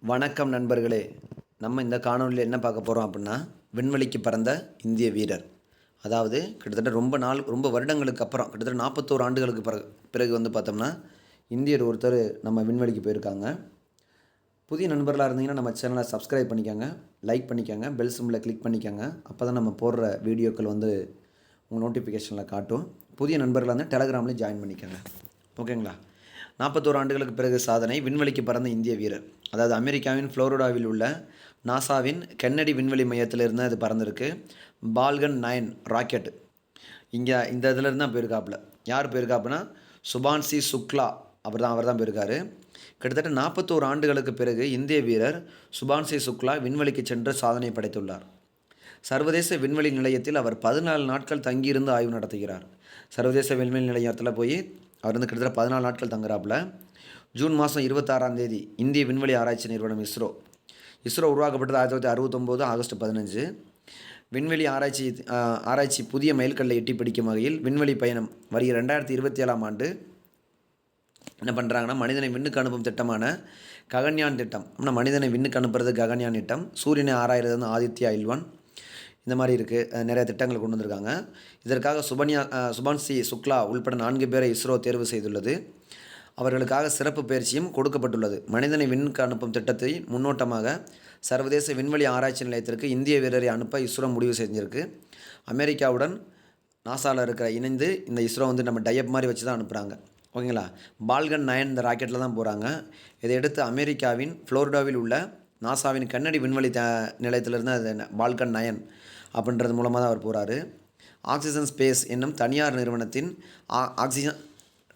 வணக்கம் நண்பர்களே. நம்ம இந்த காணொளியில் என்ன பார்க்க போகிறோம் அப்படின்னா, விண்வெளிக்கு பறந்த இந்திய வீரர். அதாவது கிட்டத்தட்ட ரொம்ப வருடங்களுக்கு அப்புறம் கிட்டத்தட்ட 41 ஆண்டுகளுக்கு பிறகு வந்து பார்த்தோம்னா, இந்தியர் ஒருத்தர் நம்ம விண்வெளிக்கு போயிருக்காங்க. புதிய நண்பர்களாக இருந்தீங்கன்னா நம்ம சேனலை சப்ஸ்கிரைப் பண்ணிக்கோங்க, லைக் பண்ணிக்கோங்க, பெல் சிம்பிளை கிளிக் பண்ணிக்கோங்க. அப்போ தான் நம்ம போடுற வீடியோக்கள் வந்து உங்கள் நோட்டிஃபிகேஷனில் காட்டும். புதிய நண்பர்களாக இருந்தால் டெலகிராம்லேயும் ஜாயின் பண்ணிக்கோங்க. ஓகேங்களா? 41 ஆண்டுகளுக்கு பிறகு சாதனை, விண்வெளிக்கு பறந்த இந்திய வீரர். அதாவது அமெரிக்காவின் ஃப்ளோரிடாவில் உள்ள நாசாவின் கென்னடி விண்வெளி மையத்திலிருந்து அது பறந்திருக்கு. பால்கன் 9 ராக்கெட் இந்த இதிலேருந்து தான் போயிருக்காப்புல. யார் போயிருக்காப்புனா சுபான்சி சுக்லா. அவர் தான் போயிருக்காரு. கிட்டத்தட்ட 41 ஆண்டுகளுக்கு பிறகு இந்திய வீரர் சுபான்சி சுக்லா விண்வெளிக்கு சென்று சாதனை படைத்துள்ளார். சர்வதேச விண்வெளி நிலையத்தில் அவர் 14 நாட்கள் தங்கியிருந்து ஆய்வு நடத்துகிறார். சர்வதேச விண்வெளி நிலையத்தில் போய் அவர் வந்து கிட்டத்தட்ட 14 நாட்கள் தங்குறாப்புல. ஜூன் மாதம் 26ஆம் தேதி இந்திய விண்வெளி ஆராய்ச்சி நிறுவனம் இஸ்ரோ உருவாக்கப்பட்டது 1969 ஆகஸ்ட் 15. விண்வெளி ஆராய்ச்சி புதிய மைல்கல்லை எட்டி பிடிக்கும் வகையில் விண்வெளி பயணம் வருகிற 2027ஆம் ஆண்டு என்ன பண்ணுறாங்கன்னா, மனிதனை விண்ணுக்கு அனுப்பும் திட்டமான ககன்யான் திட்டம். அப்படின்னா மனிதனை விண்ணுக்கு அனுப்புறது ககன்யான் திட்டம், சூரியனை ஆராயிறது வந்து ஆதித்யா L1. இந்த மாதிரி இருக்குது. நிறைய திட்டங்கள் கொண்டு வந்திருக்காங்க. இதற்காக சுபான்சி சுக்லா உள்பட 4 பேரை இஸ்ரோ தேர்வு செய்துள்ளது. அவர்களுக்காக சிறப்பு பயிற்சியும் கொடுக்கப்பட்டுள்ளது. மனிதனை விண்ணுக்கு அனுப்பும் திட்டத்தை முன்னோட்டமாக சர்வதேச விண்வெளி ஆராய்ச்சி நிலையத்திற்கு இந்திய வீரரை அனுப்ப இஸ்ரோ முடிவு செஞ்சுருக்கு. அமெரிக்காவுடன் நாசாவில் இணைந்து இந்த இஸ்ரோ வந்து நம்ம டைப் மாதிரி வச்சு தான் அனுப்புகிறாங்க. ஓகேங்களா? பால்கன் 9 இந்த ராக்கெட்டில் தான் போகிறாங்க. இதையடுத்து அமெரிக்காவின் ஃப்ளோரிடாவில் உள்ள நாசாவின் கென்னடி விண்வெளி நிலையத்திலிருந்து அது பால்கன் 9 அப்படின்றது மூலமாக தான் அவர் போகிறாரு. ஆக்சிஜன் ஸ்பேஸ் என்னும் தனியார் நிறுவனத்தின் ஆக்சிஜன்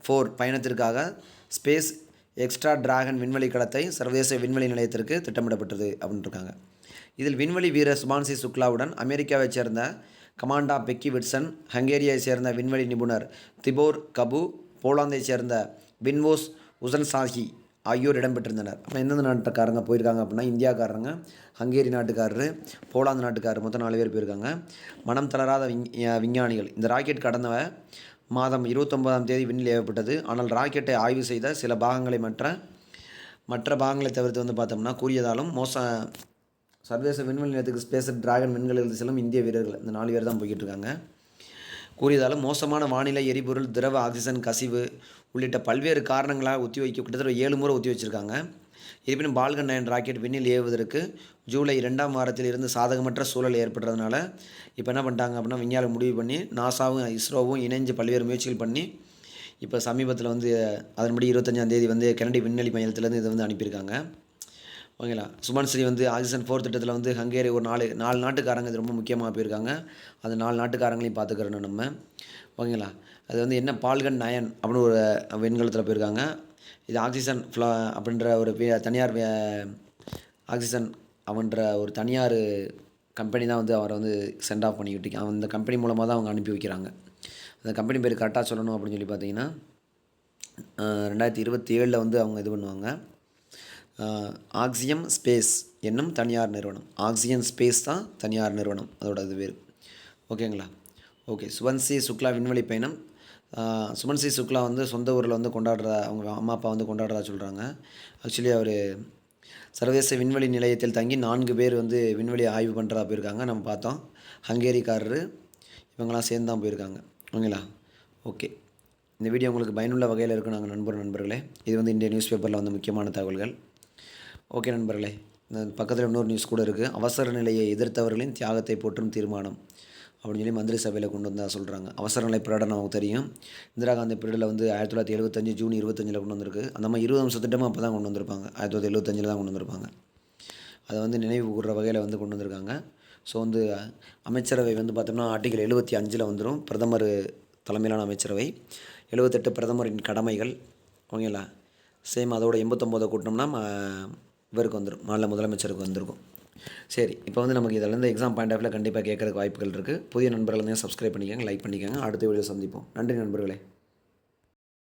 4 பயணத்திற்காக ஸ்பேஸ் எக்ஸ்ட்ரா டிராகன் விண்வெளி களத்தை சர்வதேச விண்வெளி நிலையத்திற்கு திட்டமிடப்பட்டது அப்படின்னு இருக்காங்க. இதில் விண்வெளி வீரர் சுபான்சி சுக்லாவுடன் அமெரிக்காவைச் சேர்ந்த கமாண்டா பெக்கி விட்சன், ஹங்கேரியை சேர்ந்த விண்வெளி நிபுணர் திபோர் கபு, போலாந்தைச் சேர்ந்த வின்வோஸ் உசன்சாஹி ஆகியோர் இடம்பெற்றிருந்தனர். அப்போ எந்தெந்த நாட்டுக்காரங்க போயிருக்காங்க அப்படின்னா, இந்தியாக்காரங்க, ஹங்கேரி நாட்டுக்காரரு, போலாந்து நாட்டுக்காரர், மொத்தம் 4 பேர் போயிருக்காங்க. மனம் தளராத விஞ்ஞானிகள். இந்த ராக்கெட் கடந்த மாதம் 29ஆம் தேதி விண்ணில் ஏவப்பட்டது. ஆனால் ராக்கெட்டை ஆய்வு செய்த சில பாகங்களை மற்ற பாகங்களை தவிர்த்து வந்து பார்த்தோம்னா கூறியதாலும் சர்வதேச விண்வெளி நிலையத்துக்கு ஸ்பேஸ் டிராகன் விண்கலத்தில் செல்லும் இந்திய வீரர்கள் இந்த 4 பேர் தான் போய்கிட்டு இருக்காங்க. கூறியதாலும் மோசமான வானிலை, எரிபொருள், திரவ ஆக்சிஜன் கசிவு உள்ளிட்ட பல்வேறு காரணங்களாக கிட்டத்தட்ட 7 முறை ஒத்தி வச்சுருக்காங்க. இருப்பினும் பால்கன் 9 ராக்கெட் விண்ணில் ஏவுவதற்கு ஜூலை 2ஆம் வாரத்தில் இருந்து சாதகமற்ற சூழல் ஏற்படுறதுனால இப்போ என்ன பண்ணிட்டாங்க அப்படின்னா, விஞ்ஞானம் முடிவு பண்ணி நாசாவும் இஸ்ரோவும் இணைஞ்சு பல்வேறு முயற்சிகள் பண்ணி இப்போ சமீபத்தில் வந்து அதன்படி 25ஆம் தேதி வந்து கென்னடி விண்வெளி மையத்திலேருந்து இதை வந்து அனுப்பியிருக்காங்க. ஓகேங்களா? சுபான்ஸ்ரீ வந்து ஆக்சிஜன் 4 திட்டத்தில் வந்து ஹங்கேரி ஒரு 4 நாட்டுக்காரங்க இது ரொம்ப முக்கியமாக போயிருக்காங்க. அந்த 4 நாட்டுக்காரங்களையும் பார்த்துக்கிறணும் நம்ம. ஓகேங்களா? அது வந்து என்ன பால்கன் 9 அப்படின்னு ஒரு விண்கலத்தில் போயிருக்காங்க. இது ஆக்சிஜன் அப்படின்ற ஒரு தனியார் ஆக்சிஜன் அப்படின்ற ஒரு தனியார் கம்பெனி தான் வந்து அவரை வந்து சென்ட் ஆஃப் பண்ணிக்கிட்டு அந்த கம்பெனி மூலமாக தான் அவங்க அனுப்பி வைக்கிறாங்க. அந்த கம்பெனி பேர் கரெக்டாக சொல்லணும் அப்படின்னு சொல்லி பார்த்தீங்கன்னா, 2027 வந்து அவங்க இது பண்ணுவாங்க. ஆக்சியம் ஸ்பேஸ் என்னும் தனியார் நிறுவனம். ஆக்சிஜன் ஸ்பேஸ் தான் தனியார் நிறுவனம், அதோட இது பேர். ஓகேங்களா? ஓகே. சுபான்சி சுக்லா விண்வெளி பயணம். சுபான்சி சுக்லா வந்து சொந்த ஊரில் வந்து அவங்க அம்மா அப்பா வந்து கொண்டாடுறதா சொல்கிறாங்க. ஆக்சுவலி அவர் சர்வதேச விண்வெளி நிலையத்தில் தங்கி 4 பேர் வந்து விண்வெளி ஆய்வு பண்ணுறதா போயிருக்காங்க. நம்ம பார்த்தோம். ஹங்கேரிக்காரரு இவங்கெல்லாம் சேர்ந்து தான் போயிருக்காங்க. ஓகேங்களா? ஓகே. இந்த வீடியோ உங்களுக்கு பயனுள்ள வகையில் இருக்கும் நண்பர்களே. இது வந்து இந்திய நியூஸ் பேப்பரில் வந்து முக்கியமான தகவல்கள். ஓகே நண்பர்களே, இந்த பக்கத்தில் இன்னொரு நியூஸ் கூட இருக்குது. அவசர நிலையை எதிர்த்தவர்களின் தியாகத்தை போற்றும் தீர்மானம் அப்படின்னு சொல்லி மந்திரி சபையில் கொண்டு வந்தால் சொல்கிறாங்க. அவசர நிலை பிரகடனம் நமக்கு தெரியும். இந்திரா காந்தி பீரியடில் வந்து 1975 ஜூன் 25 கொண்டு வந்திருக்கு. அந்த மாதிரி 20 வருஷ திட்டமும் அப்போ தான் கொண்டு வந்திருப்பாங்க. 1975 தான் கொண்டு வந்திருப்பாங்க. அதை வந்து நினைவு கூறுற வகையில் வந்து கொண்டு வந்திருக்காங்க. ஸோ வந்து அமைச்சரவை வந்து பார்த்தோம்னா ஆர்டிகல் 75 வந்துடும். பிரதமர் தலைமையிலான அமைச்சரவை. 78 பிரதமரின் கடமைகள். ஓகேங்களா? சேம் அதோட 89 கூட்டினோம்னா இவருக்கு வந்துடும், மாநில முதலமைச்சருக்கு வந்திருக்கும். சரி, இப்போ வந்து நமக்கு இதில் எக்ஸாம் பாயிண்ட் ஆஃப்ல கண்டிப்பாக கேட்குறதுக்கு வாய்ப்புகள் இருக்குது. புதிய நண்பர்கள் சப்ஸ்கிரைப் பண்ணிக்கோங்க, லைக் பண்ணிக்கோங்க. அடுத்த வீடியோ சந்திப்போம். நன்றி நண்பர்களே.